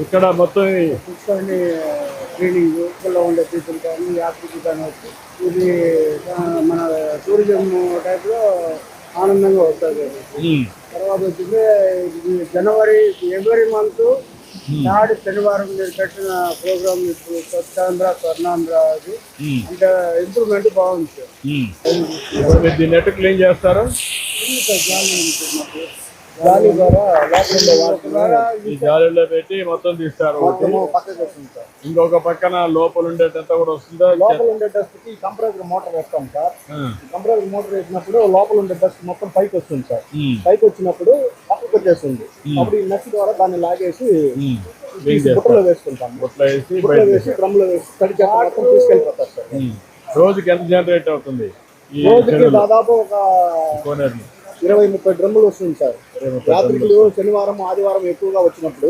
ఇక్కడ మొత్తం కూర్చొని క్లీనింగ్ లో ఉండే పీపుల్ కానీ యాక్టివిటీ కానీ వచ్చి ఇది మన టూరిజం టైప్లో ఆనందంగా వస్తుంది. తర్వాత వచ్చింది ఇది జనవరి ఎవ్రీ మంత్ నాడు శనివారం మీరు పెట్టిన ప్రోగ్రామ్ ఇప్పుడు స్వచ్ఛాంధ్ర స్వర్ణాంధ్ర అది అంటే ఇంప్రూవ్మెంట్ బాగుంది సార్. దీన్ని ఎట్లా క్లీన్ చేస్తారు? గాలి ద్వారా ద్వారా ఈ జాలీలో పెట్టి మొత్తం తీస్తారు. పక్కకి వస్తుంది సార్. ఇంకొక పక్కన లోపల ఉండేటంతా కూడా వస్తుందా? లోపల ఉండే డస్ట్ కి కంప్రెసర్ మోటార్ వేస్తాం సార్. కంప్రెసర్ మోటార్ వేసినప్పుడు లోపల ఉండే డస్ట్ మొత్తం పైకి వస్తుంది సార్. పైకి వచ్చినప్పుడు పక్కకు వచ్చేస్తుంది. అప్పుడు ఈ నచ్చి ద్వారా దాన్ని లాగేసి బుట్టలో వేసుకుంటాం. బుట్టలో వేసి డ్రమ్ లో వేసి తడి చెత్త మొత్తం తీసుకెళ్ళిపోతారు సార్. రోజుకి ఎంత జనరేట్ అవుతుంది? రోజుకి దాదాపు ఒక 20-30 డ్రమ్ములు వస్తుంది సార్. రాత్రికులు శనివారం ఆదివారం ఎక్కువగా వచ్చినప్పుడు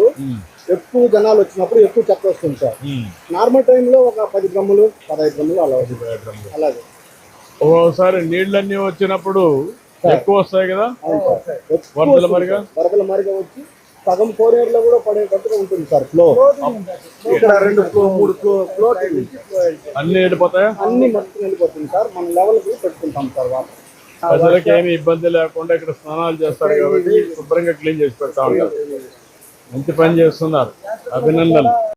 ఎక్కువ జనాలు వచ్చినప్పుడు ఎక్కువ చెత్త వస్తుంది సార్. నార్మల్ టైంలో ఒక 10 డ్రమ్ములు 15 డ్రమ్ములు అలా వస్తుంది. అలాగే ఒక్కోసారి నీళ్ళన్నీ వచ్చినప్పుడు ఎక్కువ వస్తాయి కదా, వరదల మరిగా వచ్చి సగం కోనేరు లో కూడా పడేటట్టుగా ఉంటుంది సార్. ఫ్లో ఇక్కడ 2-3 ఫ్లో అన్ని వెళ్ళిపోతాయా? అన్ని మొత్తం వెళ్ళిపోతుంది సార్. మన లెవెల్ కి పెట్టుకుంటాం సార్. వాటర్ ప్రజలకి ఏమి ఇబ్బంది లేకుండా ఇక్కడ స్నానాలు చేస్తారు కాబట్టి శుభ్రంగా క్లీన్ చేసి పెడతా ఉంటారు. మంచి పని చేస్తున్నారు, అభినందనలు.